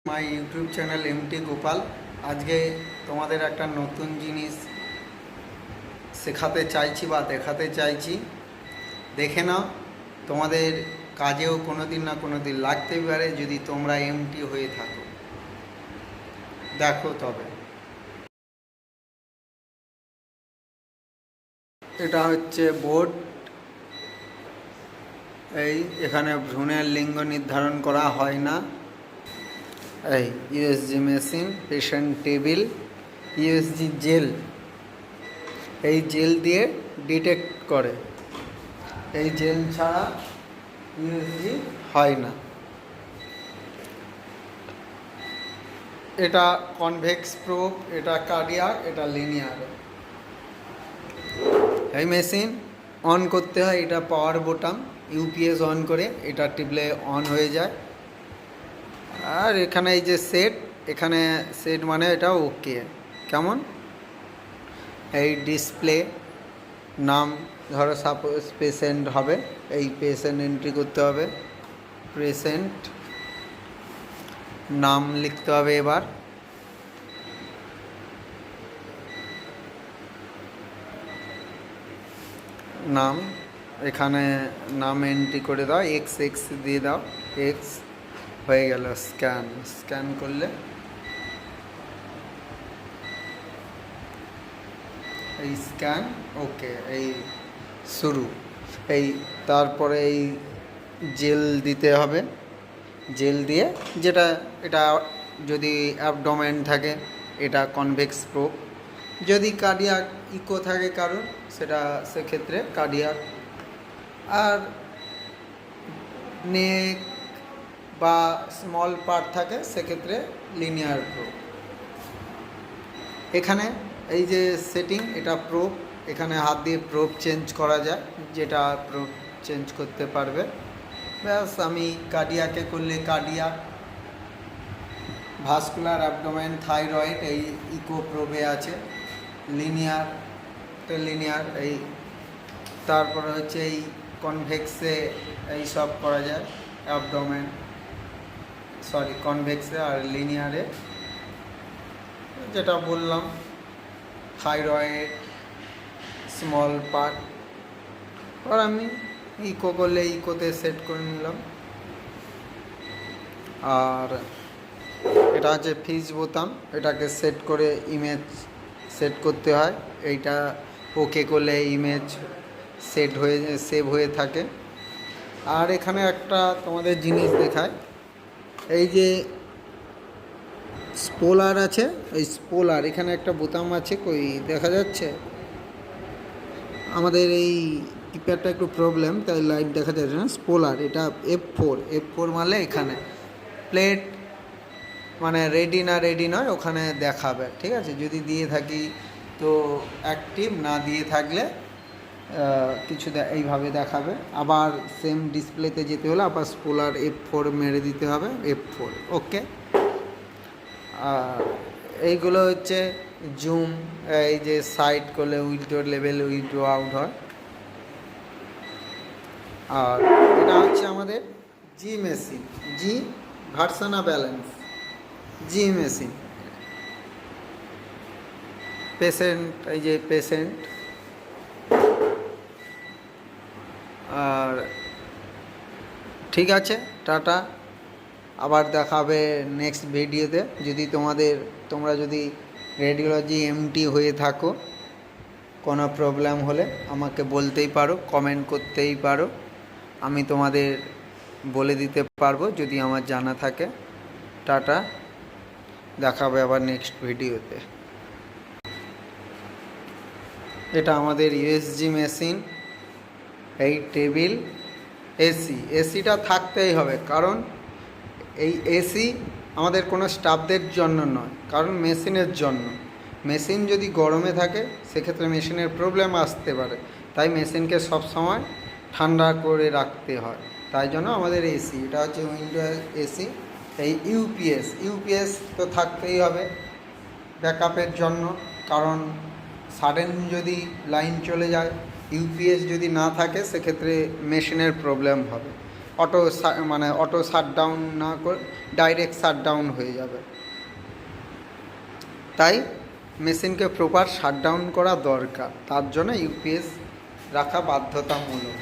মাই YouTube channel MT Gopal. আজকে তোমাদের একটা নতুন জিনিস শেখাতে চাইছি বা দেখাতে চাইছি। দেখে নাও, তোমাদের কাজেও কোনো দিন না কোনো দিন লাগতেই পারে যদি তোমরা এমটি হয়ে থাকো। দেখো তবে এটা হচ্ছে বোর্ড। এখানে ভ্রূণের লিঙ্গ নির্ধারণ করা হয় না। এই USG machine, patient table, USG gel. এই জেল দিয়ে ডিটেক্ট করে। এই জেল ছাড়া ইউএসজি হয় না। এটা কনভেক্স প্রোব, এটা কার্ডিয়াক, এটা লিনিয়ার। এই মেশিন অন করতে হয়, এটা পাওয়ার বোতাম, ইউপিএস অন করে এটা টিপলে অন হয়ে যায়। আর এখানে এই যে সেট, এখানে সেট মানে এটা ওকে কেমন। এই ডিসপ্লে নাম, ধরো সাপোজ পেশেন্ট হবে, এই পেশেন্ট এন্ট্রি করতে হবে, পেশেন্ট নাম লিখতে হবে। এবার নাম, এখানে নাম এন্ট্রি করে দাও, এক্স এক্স দিয়ে দাও, এক্স হয়ে গেল। স্ক্যান, স্ক্যান করলে এই স্ক্যান ওকে, এই শুরু। এই তারপরে এই জেল দিতে হবে, জেল দিয়ে যেটা, এটা যদি অ্যাবডোমেন থাকে এটা কনভেক্স প্রোব, যদি কার্ডিয়াক ইকো থাকে কারোর সেক্ষেত্রে কার্ডিয়াক, আর নেক বা স্মল পার্ট থাকে সেক্ষেত্রে লিনিয়ার প্রোব। এখানে এই যে সেটিং, এটা প্রোব, এখানে হাত দিয়ে প্রোব চেঞ্জ করা যায়, যেটা প্রোব চেঞ্জ করতে পারবে। ব্যাস, আমি কার্ডিয়াকে করলে কার্ডিয়াক, ভাস্কুলার, অ্যাবডোমেন, থাইরয়েড এই ইকো প্রোবে আছে। লিনিয়ার লিনিয়ার এই, তারপরে হচ্ছে এই কনভেক্সে এই সব করা যায়, অ্যাবডোমেন কনভেক্সে, আর লিনিয়ারে যেটা বললাম থাইরয়েড, স্মল পার্ট। আর আমি ইকো করলে ইকোতে সেট করে নিলাম। আর এটা হচ্ছে ফিজ বোতাম, এটাকে সেট করে ইমেজ সেট করতে হয়। এইটা ওকে করলে ইমেজ সেভ হয়ে থাকে। আর এখানে একটা তোমাদের জিনিস দেখায়, এই যে স্পোলার আছে, এই স্পোলার এখানে একটা বোতাম আছে, কই দেখা যাচ্ছে? আমাদের এই কিপ্যাডটা একটু প্রবলেম, তাই লাইট দেখা যাচ্ছে না। স্পোলার, এটা F4 মারলে এখানে প্লেট মানে রেডি না রেডি নয় ওখানে দেখাবে, ঠিক আছে? যদি দিয়ে থাকি তো অ্যাক্টিভ, না দিয়ে থাকলে কিছু এইভাবে দেখাবে। আবার সেম ডিসপ্লেতে যেতে হলে আবার স্পোলার F4 মেরে দিতে হবে, F4 ওকে। আর এইগুলো হচ্ছে জুম, এই যে সাইড করলে উইন্ডো লেভেল, উইন্ডো আউট হয়। আর এটা হচ্ছে আমাদের জি মেশিন, জি ভার্সানা ব্যালেন্স, জি মেশিন। পেশেন্ট, এই যে পেশেন্ট। আর ঠিক আছে, টাটা, আবার দেখাবে নেক্সট ভিডিওতে। যদি তোমরা যদি রেডিওলজি এমটি হয়ে থাকো, কোনো প্রবলেম হলে আমাকে বলতেই পারো, কমেন্ট করতেই পারো, আমি তোমাদের বলে দিতে পারবো যদি আমার জানা থাকে। টাটা, দেখাবে আবার নেক্সট ভিডিওতে। এটা আমাদের ইউএসজি মেশিন, এই টেবিল, এসিটা থাকতেই হবে, কারণ এই এসি আমাদের কোনো স্টাফদের জন্য নয়, কারণ মেশিনের জন্য। মেশিন যদি গরমে থাকে সেক্ষেত্রে মেশিনের প্রবলেম আসতে পারে, তাই মেশিনকে সবসময় ঠান্ডা করে রাখতে হয়। তাই জন্য আমাদের এসি, এটা হচ্ছে উইন্ডো এসি। এই ইউপিএস তো থাকতেই হবে ব্যাকআপের জন্য, কারণ সাডেন যদি লাইন চলে যায়, ইউপিএস যদি না থাকে সেক্ষেত্রে মেশিনের প্রবলেম হবে। মানে অটো শাটডাউন না করে ডাইরেক্ট শাটডাউন হয়ে যাবে। তাই মেশিনকে প্রপার শাটডাউন করা দরকার, তার জন্য ইউপিএস রাখা বাধ্যতামূলক।